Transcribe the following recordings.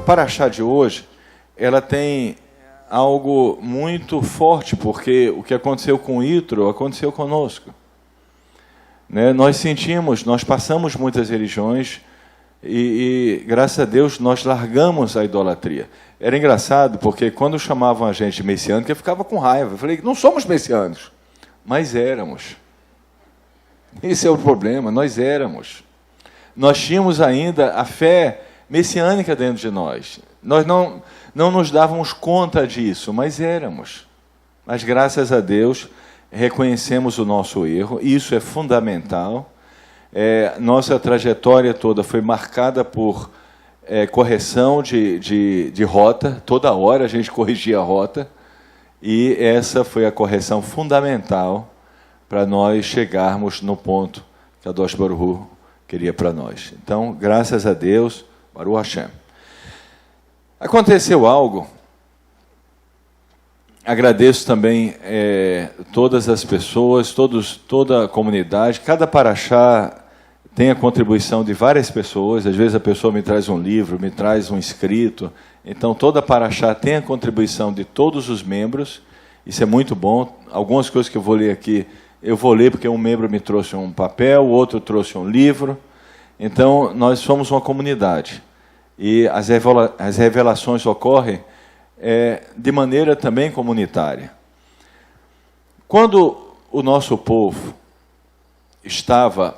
paraxá de hoje, ela tem algo muito forte, porque o que aconteceu com Yitro aconteceu conosco. Né? Nós sentimos, nós passamos muitas religiões e, graças a Deus, nós largamos a idolatria. Era engraçado, porque quando chamavam a gente de messiânico, eu ficava com raiva. Eu falei, não somos messiânicos, mas éramos. Esse é o problema, nós éramos. Nós tínhamos ainda a fé messiânica dentro de nós. Nós não nos dávamos conta disso, mas éramos. Mas, graças a Deus, reconhecemos o nosso erro, e isso é fundamental. Nossa trajetória toda foi marcada por correção de rota. Toda hora a gente corrigia a rota, e essa foi a correção fundamental para nós chegarmos no ponto que a Kadosh Baruch Hu queria para nós. Então, graças a Deus, Baruch Hashem. Aconteceu algo. Agradeço também todas as pessoas, toda a comunidade. Cada paraxá tem a contribuição de várias pessoas. Às vezes a pessoa me traz um livro, me traz um escrito. Então, toda paraxá tem a contribuição de todos os membros. Isso é muito bom. Algumas coisas que eu vou ler aqui, eu vou ler porque um membro me trouxe um papel, o outro trouxe um livro. Então, nós somos uma comunidade. E as revelações ocorrem de maneira também comunitária. Quando o nosso povo estava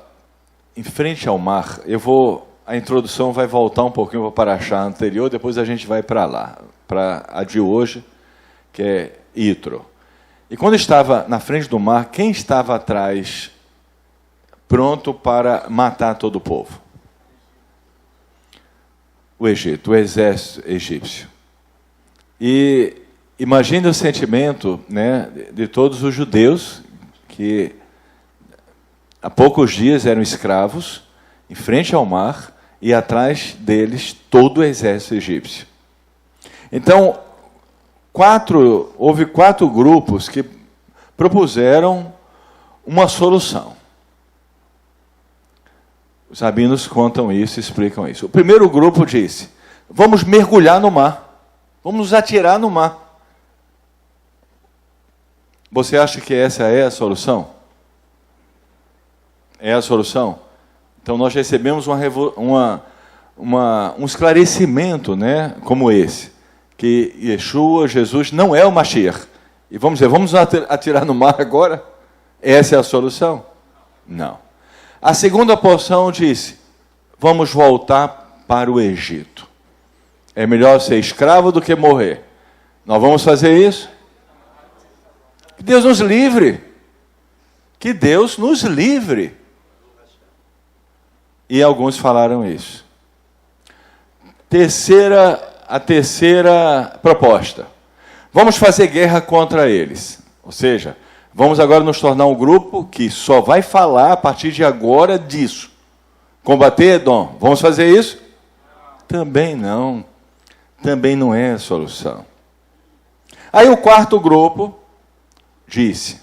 em frente ao mar, a introdução vai voltar um pouquinho para o paraxá anterior, depois a gente vai para lá, para a de hoje, que é Yitro. E quando estava na frente do mar, quem estava atrás, pronto para matar todo o povo? O Egito, o exército egípcio. E imagine o sentimento, né, de todos os judeus que há poucos dias eram escravos, em frente ao mar, e atrás deles todo o exército egípcio. Então, houve 4 grupos que propuseram uma solução. Os rabinos contam isso, explicam isso. O primeiro grupo disse, vamos mergulhar no mar, vamos nos atirar no mar. Você acha que essa é a solução? É a solução? Então nós recebemos um esclarecimento, né, como esse, que Yeshua, Jesus, não é o Mashiach. E vamos dizer, vamos atirar no mar agora? Essa é a solução? Não. A segunda porção disse, vamos voltar para o Egito. É melhor ser escravo do que morrer. Nós vamos fazer isso? Que Deus nos livre. Que Deus nos livre. E alguns falaram isso. A terceira proposta. Vamos fazer guerra contra eles. Ou seja, vamos agora nos tornar um grupo que só vai falar a partir de agora disso. Combater Edom. Vamos fazer isso? Também não. Também não é a solução. Aí o quarto grupo disse,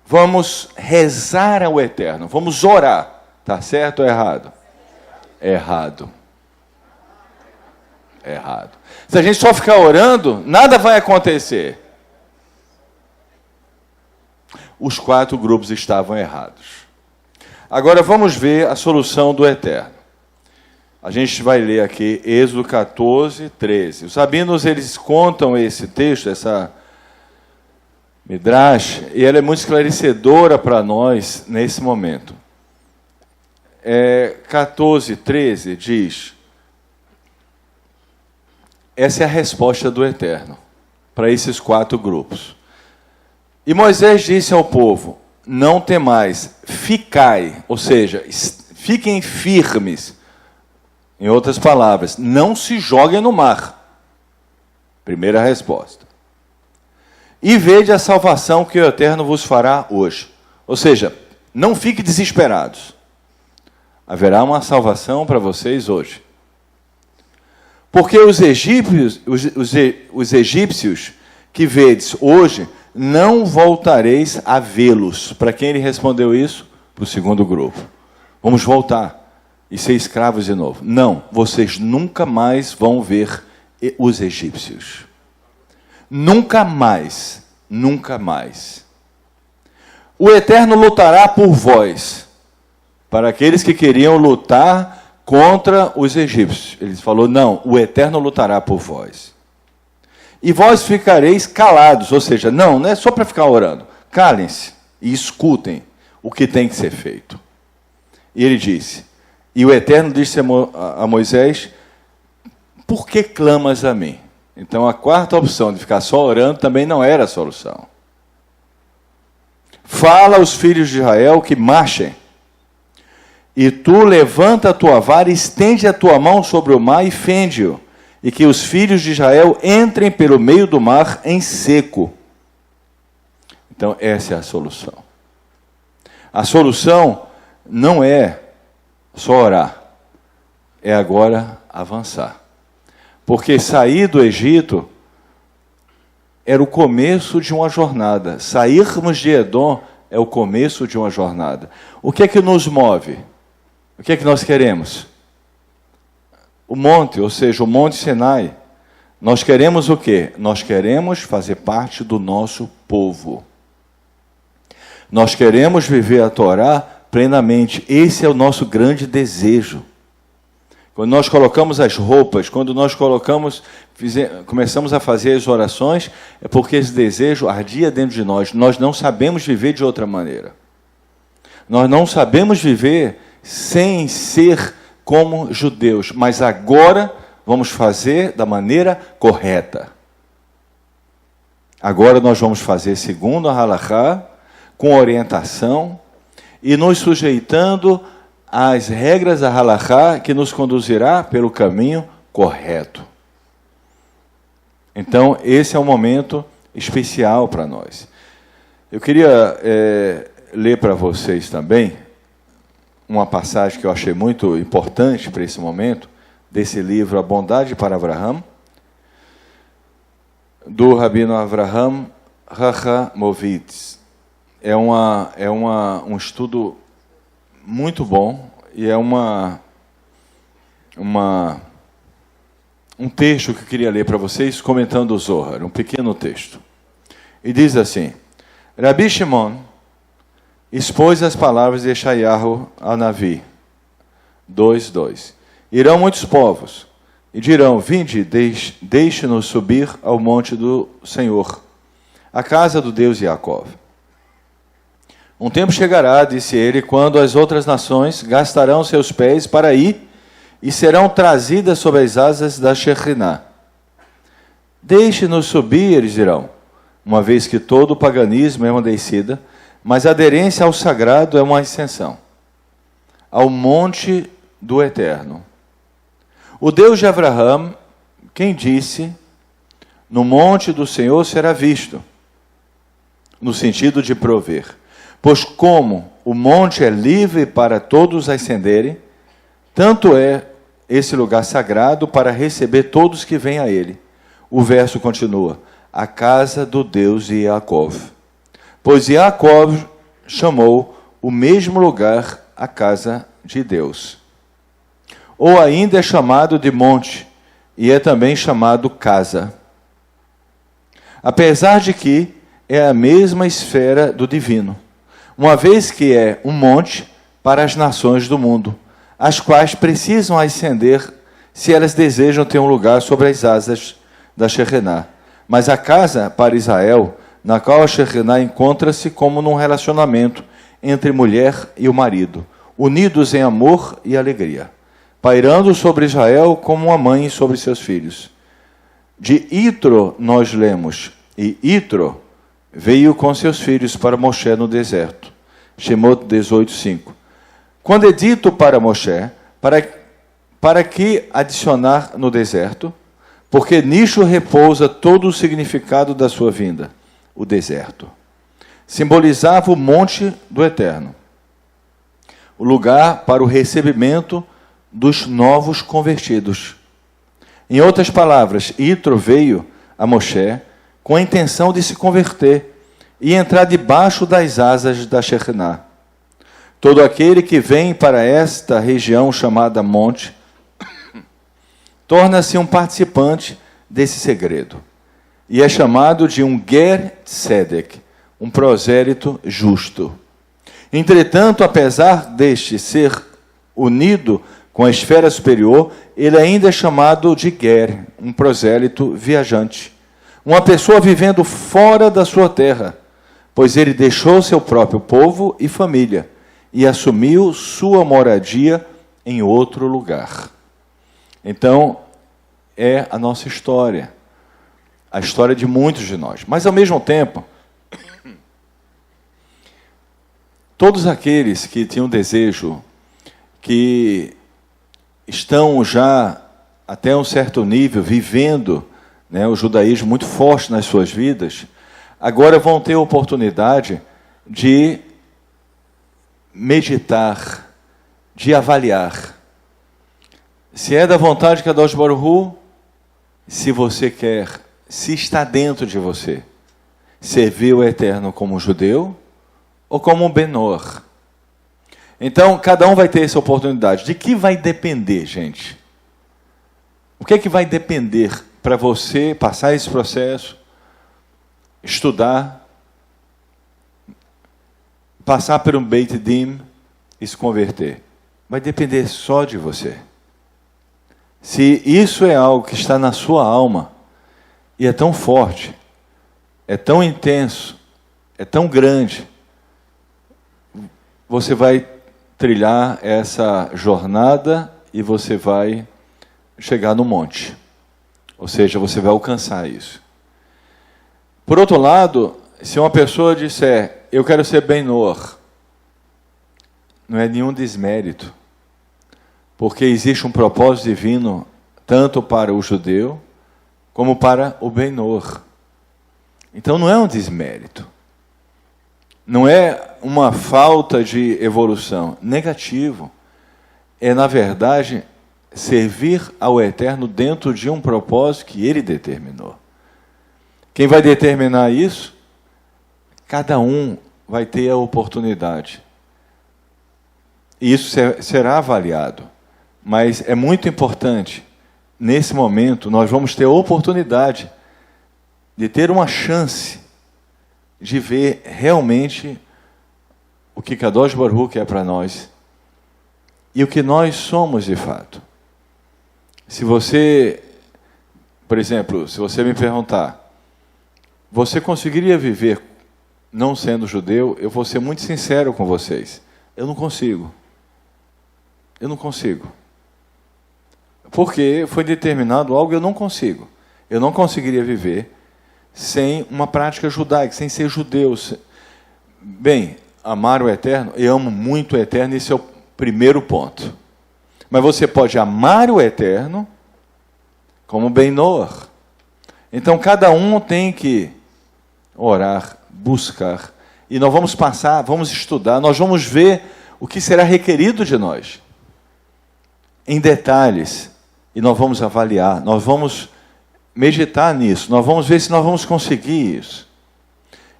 vamos rezar ao Eterno, vamos orar. Está certo ou errado? Errado. Errado. Se a gente só ficar orando, nada vai acontecer. Os 4 grupos estavam errados. Agora vamos ver a solução do Eterno. A gente vai ler aqui Êxodo 14, 13. Os rabinos, eles contam esse texto, essa Midrash, e ela é muito esclarecedora para nós nesse momento. 14, 13 diz, essa é a resposta do Eterno para esses 4 grupos. E Moisés disse ao povo, não temais, ficai, ou seja, fiquem firmes. Em outras palavras, não se joguem no mar. Primeira resposta. E vede a salvação que o Eterno vos fará hoje. Ou seja, não fiquem desesperados. Haverá uma salvação para vocês hoje. Porque os egípcios que vedes hoje, não voltareis a vê-los. Para quem ele respondeu isso? Para o segundo grupo. Vamos voltar. e ser escravos de novo. Não, vocês nunca mais vão ver os egípcios. Nunca mais, nunca mais. O Eterno lutará por vós, para aqueles que queriam lutar contra os egípcios. Ele falou, não, o Eterno lutará por vós. E vós ficareis calados, ou seja, não é só para ficar orando. Calem-se e escutem o que tem que ser feito. E ele disse, e o Eterno disse a Moisés, por que clamas a mim? Então a quarta opção de ficar só orando também não era a solução. Fala aos filhos de Israel que marchem. E tu levanta a tua vara, estende a tua mão sobre o mar e fende-o. E que os filhos de Israel entrem pelo meio do mar em seco. Então, essa é a solução. A solução não é só orar, é agora avançar. Porque sair do Egito era o começo de uma jornada. Sairmos de Edom é o começo de uma jornada. O que é que nos move? O que é que nós queremos? O monte, ou seja, o Monte Sinai. Nós queremos o quê? Nós queremos fazer parte do nosso povo. Nós queremos viver a Torá plenamente. Esse é o nosso grande desejo. Quando nós colocamos as roupas, quando nós começamos a fazer as orações, é porque esse desejo ardia dentro de nós. Nós não sabemos viver de outra maneira. Nós não sabemos viver sem ser como judeus, mas agora vamos fazer da maneira correta. Agora nós vamos fazer segundo a Halachá, com orientação, e nos sujeitando às regras da Halachá, que nos conduzirá pelo caminho correto. Então, esse é um momento especial para nós. Eu queria ler para vocês também uma passagem que eu achei muito importante para esse momento, desse livro A Bondade para Avraham, do Rabino Avraham Rachamovitz. É um estudo muito bom e é um texto que eu queria ler para vocês, comentando o Zohar, um pequeno texto. E diz assim, Rabi Shimon expôs as palavras de Yeshayahu a Navi, 2:2. Irão muitos povos, e dirão, vinde, deixe-nos subir ao monte do Senhor, a casa do Deus Yaakov. Um tempo chegará, disse ele, quando as outras nações gastarão seus pés para ir, e serão trazidas sob as asas da Shekhinah. Deixe-nos subir, eles dirão, uma vez que todo o paganismo é uma descida, mas a aderência ao sagrado é uma ascensão, ao monte do Eterno. O Deus de Avraham, quem disse, no monte do Senhor será visto, no sentido de prover. Pois como o monte é livre para todos ascenderem, tanto é esse lugar sagrado para receber todos que vêm a ele. O verso continua, a casa do Deus de Yaakov. Pois Yaakov chamou o mesmo lugar a casa de Deus. Ou ainda é chamado de monte, e é também chamado casa. Apesar de que é a mesma esfera do divino, uma vez que é um monte para as nações do mundo, as quais precisam ascender se elas desejam ter um lugar sobre as asas da Shekhinah. Mas a casa para Israel, na qual a Shekhinah encontra-se como num relacionamento entre mulher e o marido, unidos em amor e alegria, pairando sobre Israel como uma mãe sobre seus filhos. De Itro nós lemos, e Itro veio com seus filhos para Moshe no deserto. Shemot 18:5. Quando é dito para Moshe, para que adicionar no deserto? Porque nisto repousa todo o significado da sua vinda, o deserto. Simbolizava o monte do Eterno, o lugar para o recebimento dos novos convertidos. Em outras palavras, Itro veio a Moshe com a intenção de se converter e entrar debaixo das asas da Shekhinah. Todo aquele que vem para esta região chamada monte, torna-se um participante desse segredo. E é chamado de um Ger Tzedek, um prosélito justo. Entretanto, apesar deste ser unido com a esfera superior, ele ainda é chamado de Ger, um prosélito viajante. Uma pessoa vivendo fora da sua terra, pois ele deixou seu próprio povo e família e assumiu sua moradia em outro lugar. Então, é a nossa história, a história de muitos de nós. Mas, ao mesmo tempo, todos aqueles que tinham desejo, que estão já até um certo nível vivendo, né, o judaísmo muito forte nas suas vidas, agora vão ter a oportunidade de meditar, de avaliar. Se é da vontade de Kadosh Baruch Hu, se você quer, se está dentro de você, servir o Eterno como judeu ou como um Benor. Então, cada um vai ter essa oportunidade. De que vai depender, gente? O que é que vai depender para você passar esse processo, estudar, passar por um Beit Din e se converter? Vai depender só de você. Se isso é algo que está na sua alma, e é tão forte, é tão intenso, é tão grande, você vai trilhar essa jornada e você vai chegar no monte. Ou seja, você vai alcançar isso. Por outro lado, se uma pessoa disser, eu quero ser Benor, não é nenhum desmérito, porque existe um propósito divino tanto para o judeu como para o Benor. Então não é um desmérito. Não é uma falta de evolução. Negativo. É, na verdade, servir ao Eterno dentro de um propósito que Ele determinou. Quem vai determinar isso? Cada um vai ter a oportunidade. E isso será avaliado. Mas é muito importante, nesse momento, nós vamos ter a oportunidade de ter uma chance de ver realmente o que Kadosh Baruch Hu quer para nós e o que nós somos de fato. Se você, por exemplo, se você me perguntar, você conseguiria viver não sendo judeu? Eu vou ser muito sincero com vocês. Eu não consigo. Eu não consigo. Porque foi determinado algo que eu não consigo. Eu não conseguiria viver sem uma prática judaica, sem ser judeu. Bem, amar o Eterno, eu amo muito o Eterno, esse é o primeiro ponto. Mas você pode amar o Eterno como Benor. Então, cada um tem que orar, buscar. E nós vamos passar, vamos estudar, nós vamos ver o que será requerido de nós. Em detalhes. E nós vamos avaliar, nós vamos meditar nisso, nós vamos ver se nós vamos conseguir isso.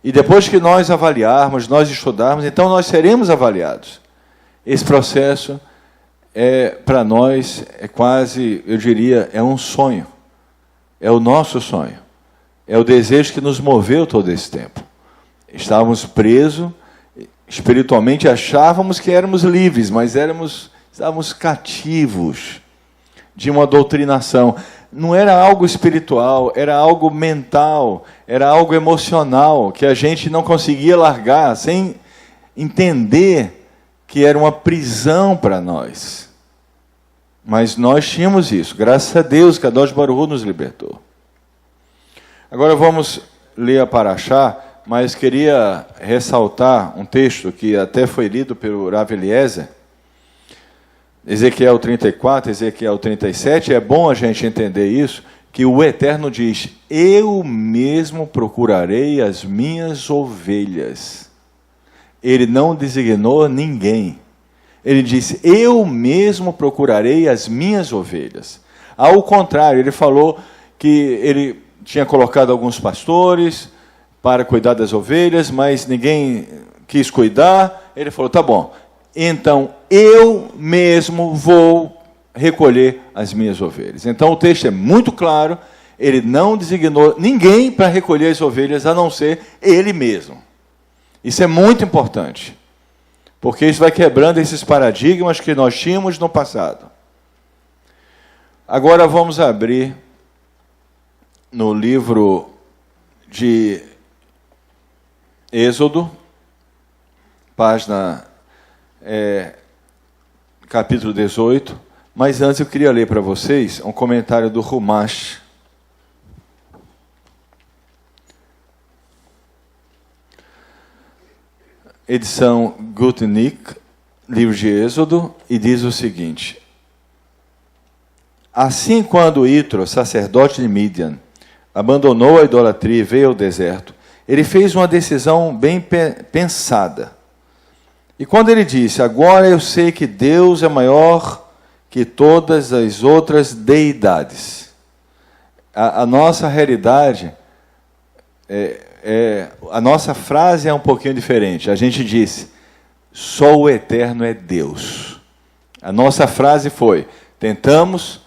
E depois que nós avaliarmos, nós estudarmos, então nós seremos avaliados. Esse processo, para nós, é quase, eu diria, é um sonho. É o nosso sonho. É o desejo que nos moveu todo esse tempo. Estávamos presos, espiritualmente achávamos que éramos livres, mas estávamos cativos de uma doutrinação. Não era algo espiritual, era algo mental, era algo emocional, que a gente não conseguia largar, sem entender que era uma prisão para nós. Mas nós tínhamos isso, graças a Deus, que Kadosh Baruch Hu nos libertou. Agora vamos ler a Parashá, mas queria ressaltar um texto que até foi lido pelo Rav Eliezer, Ezequiel 34, Ezequiel 37, é bom a gente entender isso, que o Eterno diz, eu mesmo procurarei as minhas ovelhas. Ele não designou ninguém. Ele disse, eu mesmo procurarei as minhas ovelhas. Ao contrário, ele falou que ele tinha colocado alguns pastores para cuidar das ovelhas, mas ninguém quis cuidar. Ele falou, tá bom, então eu mesmo vou recolher as minhas ovelhas. Então o texto é muito claro, ele não designou ninguém para recolher as ovelhas, a não ser ele mesmo. Isso é muito importante, porque isso vai quebrando esses paradigmas que nós tínhamos no passado. Agora vamos abrir no livro de Êxodo, capítulo 18, mas antes eu queria ler para vocês um comentário do Rumash. Edição Guttnick, livro de Êxodo, e diz o seguinte: assim, quando Itro, sacerdote de Midian, abandonou a idolatria e veio ao deserto, ele fez uma decisão bem pensada. E quando ele disse, agora eu sei que Deus é maior que todas as outras deidades. A nossa realidade, a nossa frase é um pouquinho diferente. A gente disse, só o eterno é Deus. A nossa frase foi, tentamos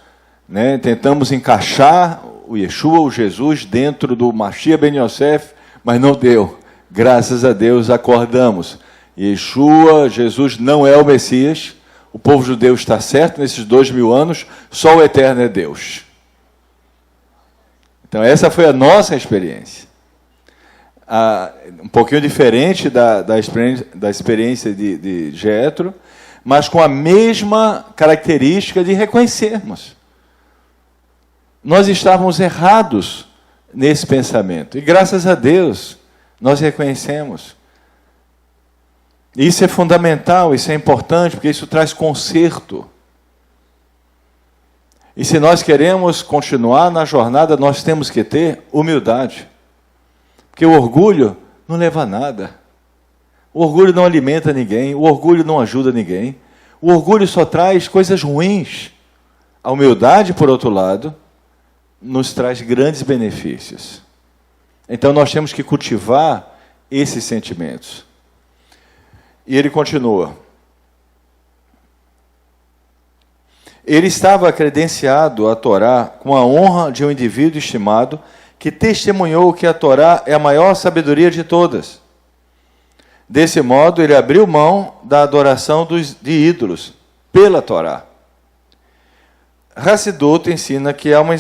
encaixar o Yeshua, o Jesus, dentro do Mashiach ben Yosef, mas não deu. Graças a Deus acordamos. Yeshua, Jesus não é o Messias, o povo judeu está certo nesses 2000 anos, só o eterno é Deus. Então essa foi a nossa experiência. Um pouquinho diferente da experiência de Jétro, mas com a mesma característica de reconhecermos. Nós estávamos errados nesse pensamento. E graças a Deus, nós reconhecemos. Isso é fundamental, isso é importante, porque isso traz conserto. E se nós queremos continuar na jornada, nós temos que ter humildade. Porque o orgulho não leva a nada. O orgulho não alimenta ninguém, o orgulho não ajuda ninguém. O orgulho só traz coisas ruins. A humildade, por outro lado, nos traz grandes benefícios. Então nós temos que cultivar esses sentimentos. E ele continua. Ele estava credenciado à Torá com a honra de um indivíduo estimado que testemunhou que a Torá é a maior sabedoria de todas. Desse modo, ele abriu mão da adoração de ídolos pela Torá. Hassidut ensina que há uma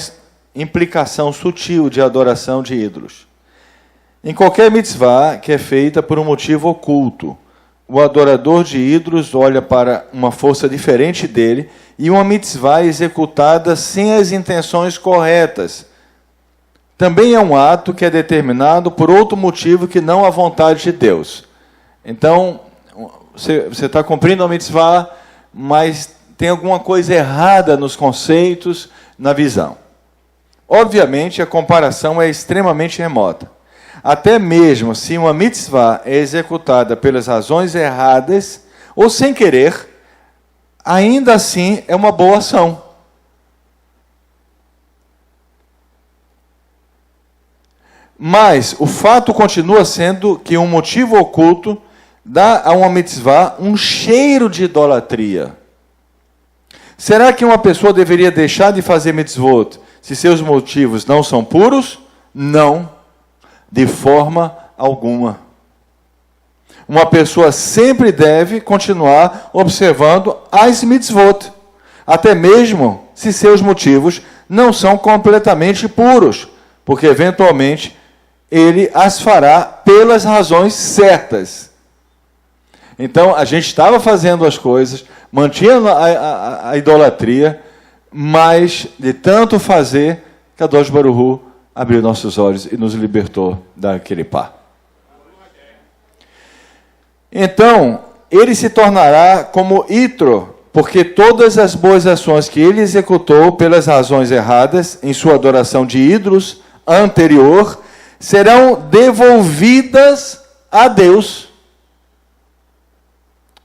implicação sutil de adoração de ídolos. Em qualquer mitzvah que é feita por um motivo oculto, o adorador de ídolos olha para uma força diferente dele e uma mitzvah executada sem as intenções corretas. Também é um ato que é determinado por outro motivo que não a vontade de Deus. Então, você está cumprindo a mitzvah, mas tem alguma coisa errada nos conceitos, na visão. Obviamente, a comparação é extremamente remota. Até mesmo se uma mitzvah é executada pelas razões erradas, ou sem querer, ainda assim é uma boa ação. Mas o fato continua sendo que um motivo oculto dá a uma mitzvah um cheiro de idolatria. Será que uma pessoa deveria deixar de fazer mitzvot se seus motivos não são puros? Não, de forma alguma. Uma pessoa sempre deve continuar observando as mitzvot, até mesmo se seus motivos não são completamente puros, porque eventualmente ele as fará pelas razões certas. Então, a gente estava fazendo as coisas, mantinha a idolatria, mas de tanto fazer, Kadosh Baruch Hu abriu nossos olhos e nos libertou daquele pá. Então, ele se tornará como Itro, porque todas as boas ações que ele executou pelas razões erradas em sua adoração de ídolos anterior serão devolvidas a Deus.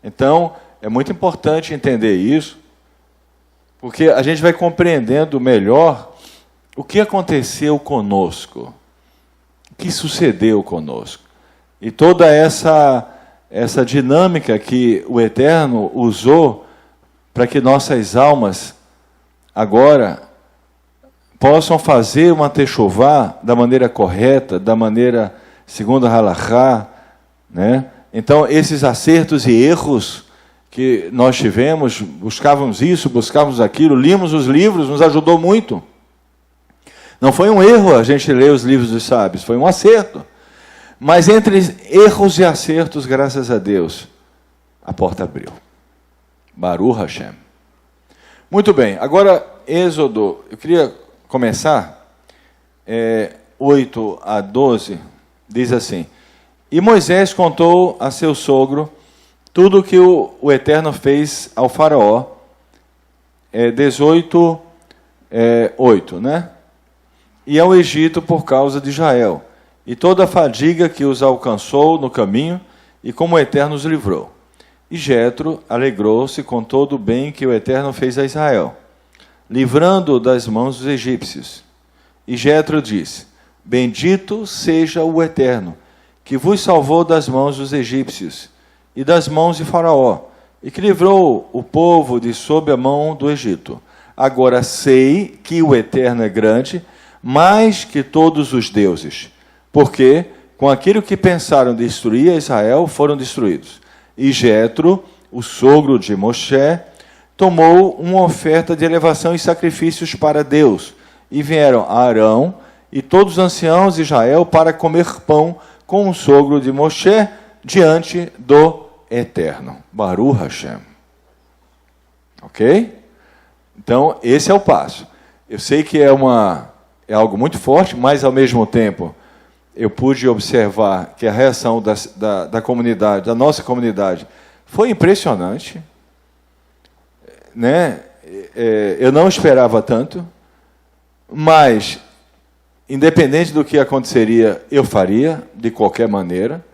Então, é muito importante entender isso, porque a gente vai compreendendo melhor o que aconteceu conosco, o que sucedeu conosco. E toda essa essa dinâmica que o Eterno usou para que nossas almas agora possam fazer uma techuvá da maneira correta, da maneira segundo a halachá, né? Então, esses acertos e erros que nós tivemos, buscávamos isso, buscávamos aquilo, líamos os livros, nos ajudou muito. Não foi um erro a gente ler os livros dos sábios, foi um acerto. Mas entre erros e acertos, graças a Deus, a porta abriu. Baruch Hashem. Muito bem, agora Êxodo, eu queria começar, 8 a 12, diz assim: E Moisés contou a seu sogro tudo o que o Eterno fez ao faraó, 18, 8, né? E ao Egito por causa de Israel, e toda a fadiga que os alcançou no caminho, e como o Eterno os livrou. E Jetro alegrou-se com todo o bem que o Eterno fez a Israel, livrando-o das mãos dos egípcios. E Jetro disse: Bendito seja o Eterno, que vos salvou das mãos dos egípcios e das mãos de Faraó, e que livrou o povo de sob a mão do Egito. Agora sei que o Eterno é grande, mais que todos os deuses, porque com aquilo que pensaram destruir a Israel, foram destruídos. E Jetro, o sogro de Moshe, tomou uma oferta de elevação e sacrifícios para Deus, e vieram Arão e todos os anciãos de Israel para comer pão com o sogro de Moshe diante do Eterno. Baruch Hashem. Ok? Então, esse é o passo. Eu sei que é algo muito forte, mas, ao mesmo tempo, eu pude observar que a reação da comunidade, da nossa comunidade, foi impressionante. Né? Eu não esperava tanto, mas, independente do que aconteceria, eu faria, de qualquer maneira,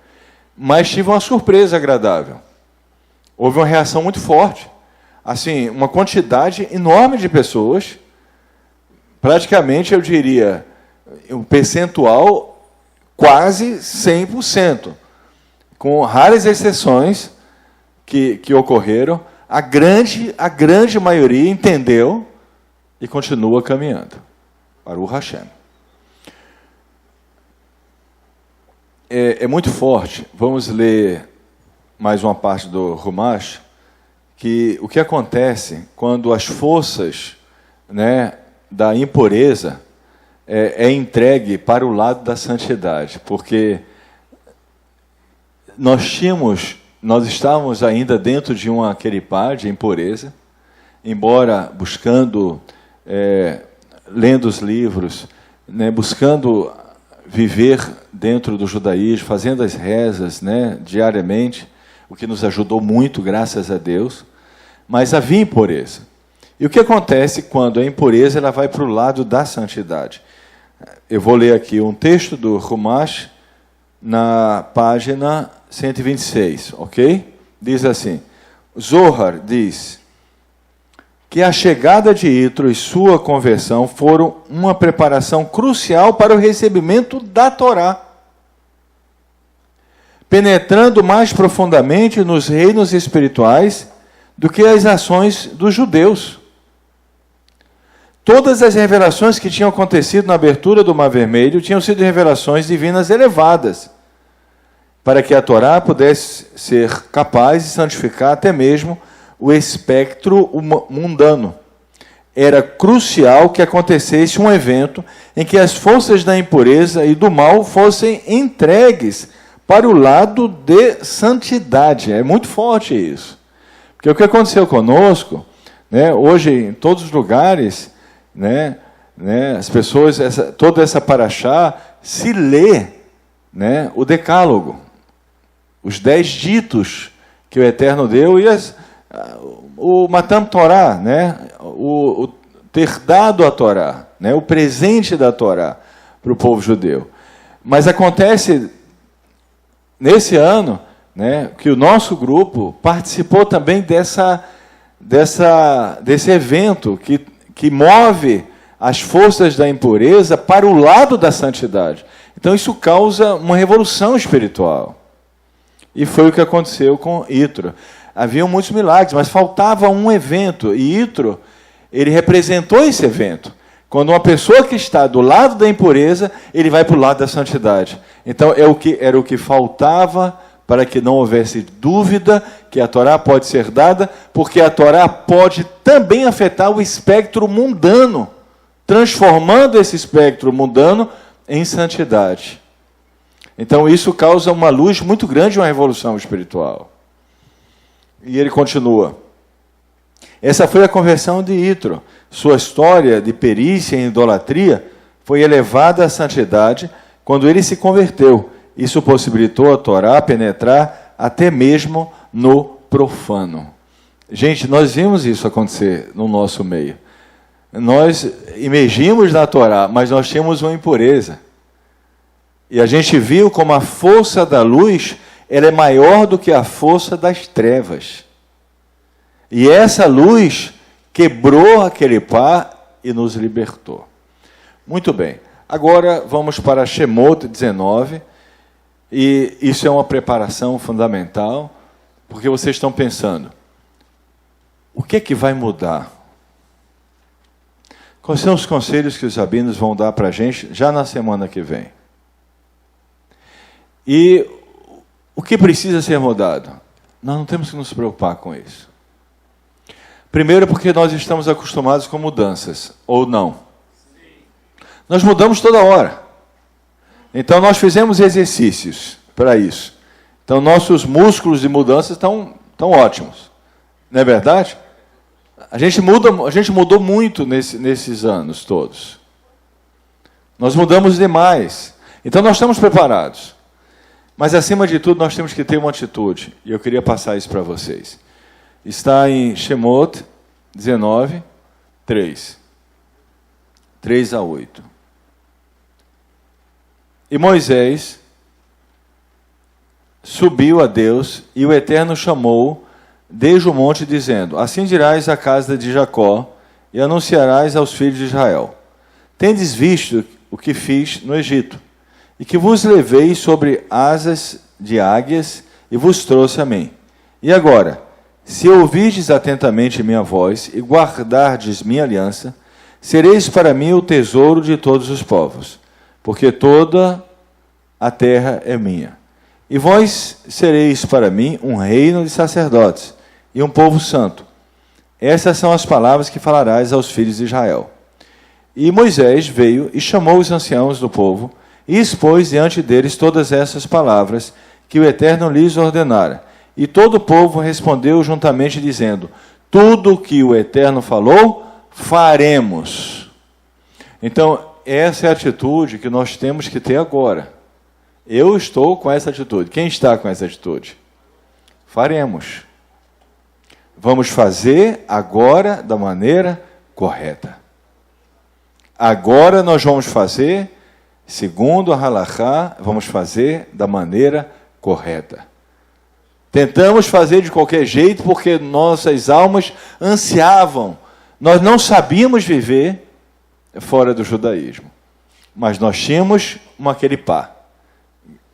mas tive uma surpresa agradável. Houve uma reação muito forte. Assim, uma quantidade enorme de pessoas, praticamente, eu diria, um percentual quase 100%, com raras exceções que ocorreram. A grande maioria entendeu e continua caminhando. Baruch Hashem. É muito forte. Vamos ler mais uma parte do Rumash, que o que acontece quando as forças, né, da impureza é entregue para o lado da santidade, porque nós estávamos ainda dentro de uma queripá de impureza, embora buscando, lendo os livros, né, buscando viver dentro do judaísmo, fazendo as rezas, né, diariamente, o que nos ajudou muito, graças a Deus, mas havia impureza. E o que acontece quando a impureza ela vai para o lado da santidade? Eu vou ler aqui um texto do Rumash, na página 126, ok? Diz assim: Zohar diz que a chegada de Yitro e sua conversão foram uma preparação crucial para o recebimento da Torá, penetrando mais profundamente nos reinos espirituais do que as ações dos judeus. Todas as revelações que tinham acontecido na abertura do Mar Vermelho tinham sido revelações divinas elevadas, para que a Torá pudesse ser capaz de santificar até mesmo o espectro mundano. Era crucial que acontecesse um evento em que as forças da impureza e do mal fossem entregues para o lado de santidade. É muito forte isso. Porque o que aconteceu conosco, né, hoje em todos os lugares, né, as pessoas, toda essa paraxá, se lê, né, o decálogo, os 10 ditos que o Eterno deu e o Matam Torá, né, o ter dado a Torá, né, o presente da Torá para o povo judeu. Mas acontece nesse ano, né, que o nosso grupo participou também desse evento que move as forças da impureza para o lado da santidade. Então isso causa uma revolução espiritual. E foi o que aconteceu com Yitro. Haviam muitos milagres, mas faltava um evento. E Yitro, ele representou esse evento. Quando uma pessoa que está do lado da impureza, ele vai para o lado da santidade. Então, era o que faltava para que não houvesse dúvida que a Torá pode ser dada, porque a Torá pode também afetar o espectro mundano, transformando esse espectro mundano em santidade. Então, isso causa uma luz muito grande, uma revolução espiritual. E ele continua. Essa foi a conversão de Yitro. Sua história de perícia em idolatria foi elevada à santidade quando ele se converteu. Isso possibilitou a Torá penetrar até mesmo no profano. Gente, nós vimos isso acontecer no nosso meio. Nós imergimos na Torá, mas nós tínhamos uma impureza. E a gente viu como a força da luz, ela é maior do que a força das trevas. E essa luz quebrou aquele par e nos libertou. Muito bem. Agora vamos para Shemot 19. E isso é uma preparação fundamental, porque vocês estão pensando, o que é que vai mudar? Quais são os conselhos que os rabinos vão dar para a gente já na semana que vem? E o que precisa ser mudado? Nós não temos que nos preocupar com isso. Primeiro, porque nós estamos acostumados com mudanças, ou não? Nós mudamos toda hora. Então, nós fizemos exercícios para isso. Então, nossos músculos de mudança estão ótimos. Não é verdade? A gente mudou muito nesses anos todos. Nós mudamos demais. Então, nós estamos preparados. Mas, acima de tudo, nós temos que ter uma atitude. E eu queria passar isso para vocês. Está em Shemot 19, 3. 3 a 8. E Moisés subiu a Deus, e o Eterno chamou desde o monte, dizendo: Assim dirás à casa de Jacó, e anunciarás aos filhos de Israel: Tendes visto o que fiz no Egito, e que vos levei sobre asas de águias, e vos trouxe a mim. E agora, se ouvirdes atentamente minha voz, e guardardes minha aliança, sereis para mim o tesouro de todos os povos, porque toda a terra é minha. E vós sereis para mim um reino de sacerdotes e um povo santo. Essas são as palavras que falarás aos filhos de Israel. E Moisés veio e chamou os anciãos do povo e expôs diante deles todas essas palavras que o Eterno lhes ordenara. E todo o povo respondeu juntamente, dizendo: Tudo o que o Eterno falou, faremos. Então, essa é a atitude que nós temos que ter agora. Eu estou com essa atitude. Quem está com essa atitude? Faremos. Vamos fazer agora da maneira correta. Agora nós vamos fazer, segundo a halachá, vamos fazer da maneira correta. Tentamos fazer de qualquer jeito porque nossas almas ansiavam. Nós não sabíamos viver fora do judaísmo. Mas nós tínhamos uma Kelipá.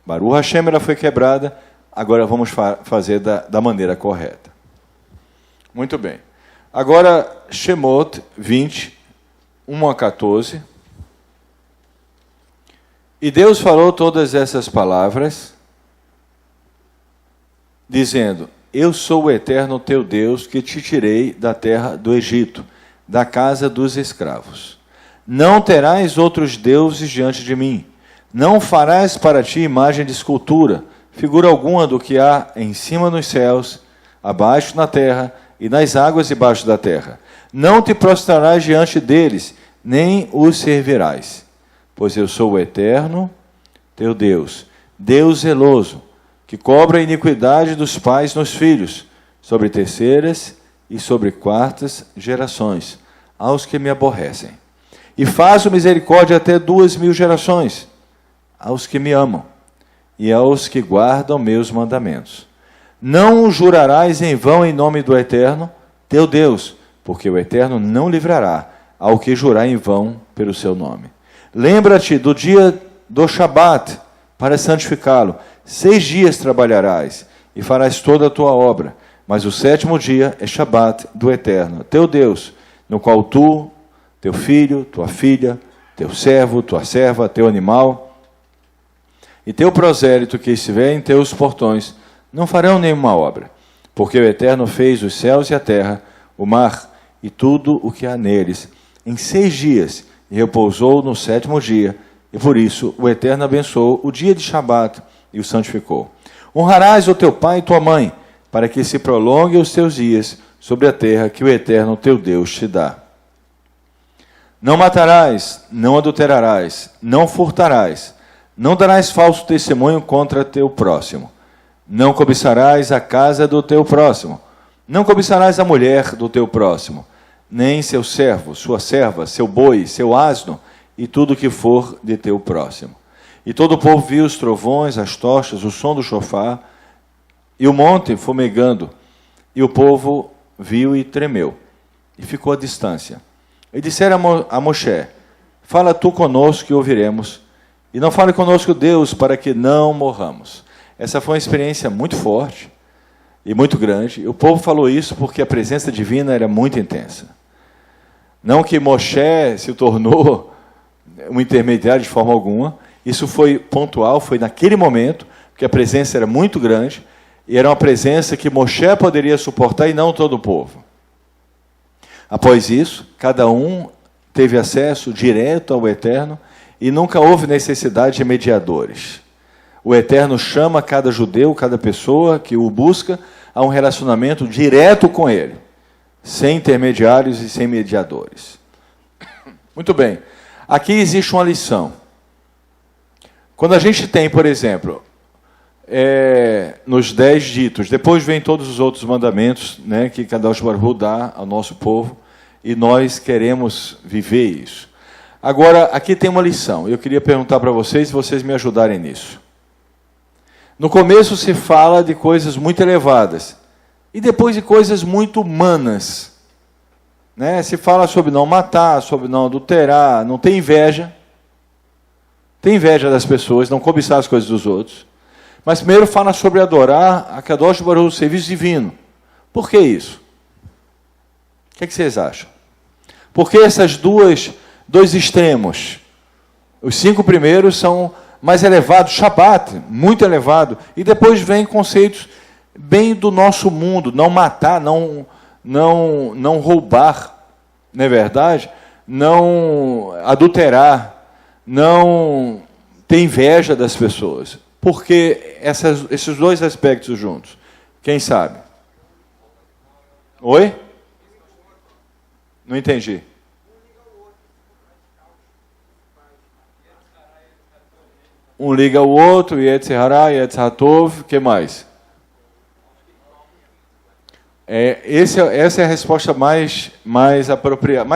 Baruch Hashem, ela foi quebrada, agora vamos fazer da maneira correta. Muito bem. Agora, Shemot 20, 1 a 14. E Deus falou todas essas palavras, dizendo: Eu sou o Eterno teu Deus, que te tirei da terra do Egito, da casa dos escravos. Não terás outros deuses diante de mim. Não farás para ti imagem de escultura, figura alguma do que há em cima nos céus, abaixo na terra e nas águas debaixo da terra. Não te prostrarás diante deles, nem os servirás. Pois eu sou o Eterno, teu Deus, Deus zeloso, que cobra a iniquidade dos pais nos filhos, sobre terceiras e sobre quartas gerações, aos que me aborrecem. E faço misericórdia até 2000 gerações, aos que me amam, e aos que guardam meus mandamentos. Não jurarás em vão em nome do Eterno, teu Deus, porque o Eterno não livrará ao que jurar em vão pelo seu nome. Lembra-te do dia do Shabat, para santificá-lo. 6 dias trabalharás, e farás toda a tua obra. Mas o sétimo dia é Shabat do Eterno, teu Deus, no qual tu, teu filho, tua filha, teu servo, tua serva, teu animal e teu prosélito que estiver em teus portões não farão nenhuma obra, porque o Eterno fez os céus e a terra, o mar e tudo o que há neles, em 6 dias, e repousou no sétimo dia, e por isso o Eterno abençoou o dia de Shabat e o santificou. Honrarás o teu pai e tua mãe, para que se prolongue os teus dias sobre a terra que o Eterno teu Deus te dá. Não matarás, não adulterarás, não furtarás, não darás falso testemunho contra teu próximo, não cobiçarás a casa do teu próximo, não cobiçarás a mulher do teu próximo, nem seu servo, sua serva, seu boi, seu asno, e tudo que for de teu próximo. E todo o povo viu os trovões, as tochas, o som do chofar, e o monte fumegando, e o povo viu e tremeu, e ficou à distância. E disseram a Moshe, fala tu conosco e ouviremos, e não fale conosco Deus, para que não morramos. Essa foi uma experiência muito forte e muito grande. O povo falou isso porque a presença divina era muito intensa. Não que Moshe se tornou um intermediário de forma alguma, isso foi pontual, foi naquele momento, porque a presença era muito grande, e era uma presença que Moshe poderia suportar e não todo o povo. Após isso, cada um teve acesso direto ao Eterno e nunca houve necessidade de mediadores. O Eterno chama cada judeu, cada pessoa que o busca a um relacionamento direto com ele, sem intermediários e sem mediadores. Muito bem. Aqui existe uma lição. Quando a gente tem, por exemplo, nos 10 ditos, depois vem todos os outros mandamentos, né, que Kadosh Baruch Hu dá ao nosso povo, e nós queremos viver isso. Agora, aqui tem uma lição. Eu queria perguntar para vocês, se vocês me ajudarem nisso. No começo se fala de coisas muito elevadas, e depois de coisas muito humanas. Né? Se fala sobre não matar, sobre não adulterar, não ter inveja. Tem inveja das pessoas, não cobiçar as coisas dos outros. Mas primeiro fala sobre adorar a Kadosh Baruch Hu, o serviço divino. Por que isso? O que vocês acham? Por que esses dois extremos? Os 5 primeiros são mais elevados, Shabat, muito elevado, e depois vem conceitos bem do nosso mundo, não matar, não roubar, não é verdade? Não adulterar, não ter inveja das pessoas. Por que esses 2 aspectos juntos? Quem sabe? Oi? Não entendi. Um liga ao outro, Yetzirah, Yetzratov, o que mais? Essa é a resposta mais apropriada,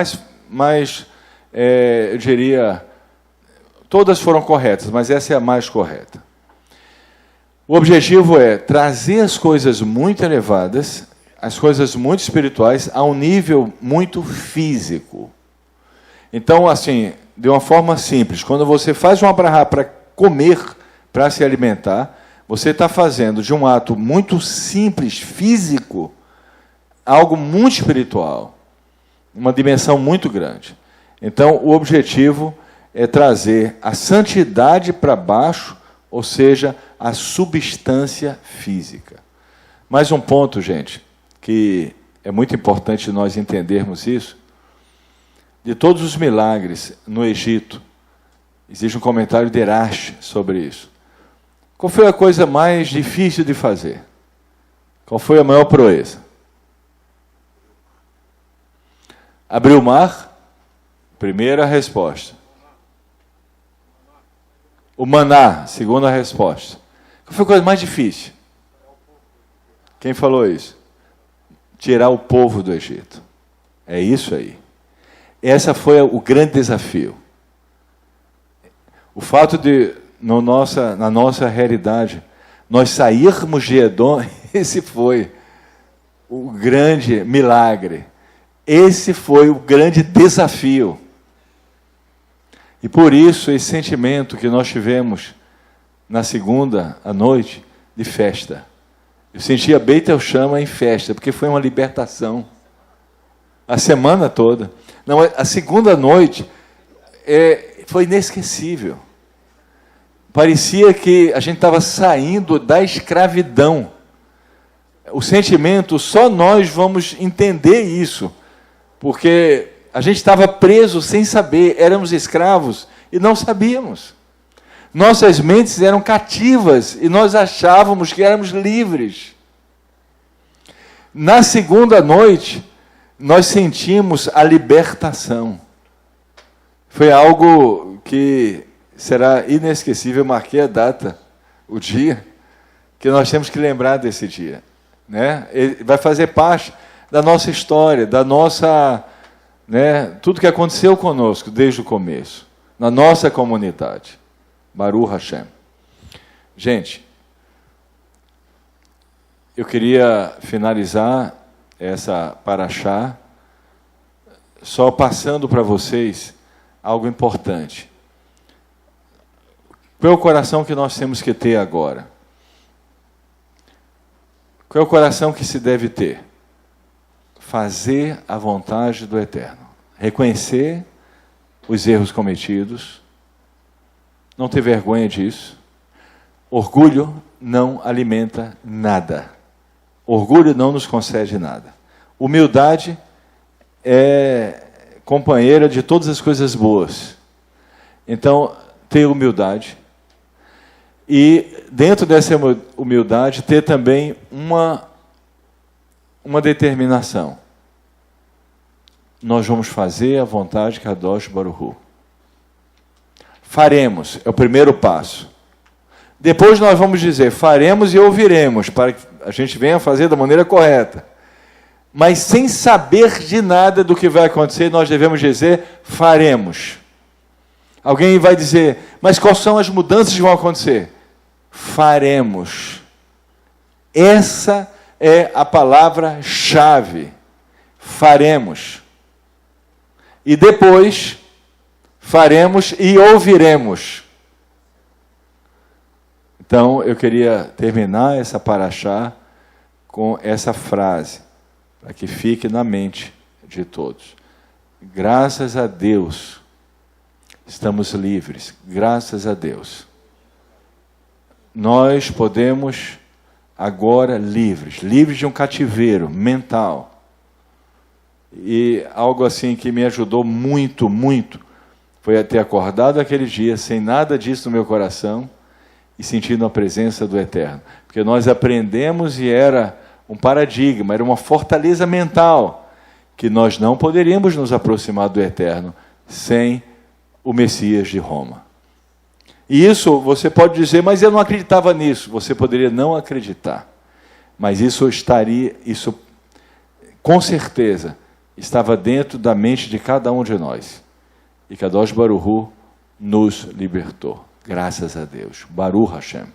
eu diria, todas foram corretas, mas essa é a mais correta. O objetivo é trazer as coisas muito elevadas, as coisas muito espirituais, a um nível muito físico. Então, assim, de uma forma simples, quando você faz uma brahá para comer, para se alimentar, você está fazendo de um ato muito simples, físico, algo muito espiritual, uma dimensão muito grande. Então, o objetivo é trazer a santidade para baixo, ou seja, a substância física. Mais um ponto, gente, que é muito importante nós entendermos isso. De todos os milagres no Egito, existe um comentário de Erash sobre isso. Qual foi a coisa mais difícil de fazer? Qual foi a maior proeza? Abrir o mar? Primeira resposta. O maná, segunda resposta. Qual foi a coisa mais difícil? Quem falou isso? Tirar o povo do Egito. É isso aí. Esse foi o grande desafio. O fato de, na nossa realidade, nós sairmos de Edom, esse foi o grande milagre. Esse foi o grande desafio. E por isso, esse sentimento que nós tivemos na segunda à noite de festa. Eu sentia Beit El Shama em festa, porque foi uma libertação. A semana toda. Não, a segunda noite foi inesquecível. Parecia que a gente estava saindo da escravidão. O sentimento, só nós vamos entender isso, porque a gente estava preso sem saber, éramos escravos e não sabíamos. Nossas mentes eram cativas e nós achávamos que éramos livres. Na segunda noite, nós sentimos a libertação. Foi algo que será inesquecível. Eu marquei a data, o dia, que nós temos que lembrar desse dia. Né? Ele vai fazer parte da nossa história, da nossa, né, tudo que aconteceu conosco desde o começo, na nossa comunidade. Baruch Hashem. Gente, eu queria finalizar essa paraxá só passando para vocês algo importante. Qual é o coração que nós temos que ter agora? Qual é o coração que se deve ter? Fazer a vontade do Eterno. Reconhecer os erros cometidos. Não ter vergonha disso. Orgulho não alimenta nada. Orgulho não nos concede nada. Humildade é companheira de todas as coisas boas. Então, ter humildade. E, dentro dessa humildade, ter também uma determinação. Nós vamos fazer a vontade de Kadosh Baruch Hu. Faremos, é o primeiro passo. Depois nós vamos dizer, faremos e ouviremos, para que a gente venha fazer da maneira correta. Mas sem saber de nada do que vai acontecer, nós devemos dizer, faremos. Alguém vai dizer, mas quais são as mudanças que vão acontecer? Faremos. Essa é a palavra-chave. Faremos. E depois, faremos e ouviremos. Então, eu queria terminar essa paraxá com essa frase, para que fique na mente de todos. Graças a Deus, estamos livres. Graças a Deus. Nós podemos agora livres de um cativeiro mental. E algo assim que me ajudou muito, muito, foi ter acordado aquele dia sem nada disso no meu coração e sentindo a presença do Eterno. Porque nós aprendemos e era um paradigma, era uma fortaleza mental, que nós não poderíamos nos aproximar do Eterno sem o Messias de Roma. E isso você pode dizer, mas eu não acreditava nisso. Você poderia não acreditar, mas isso com certeza estava dentro da mente de cada um de nós. E Kadosh Baruch Hu nos libertou. Graças a Deus. Baruch Hashem.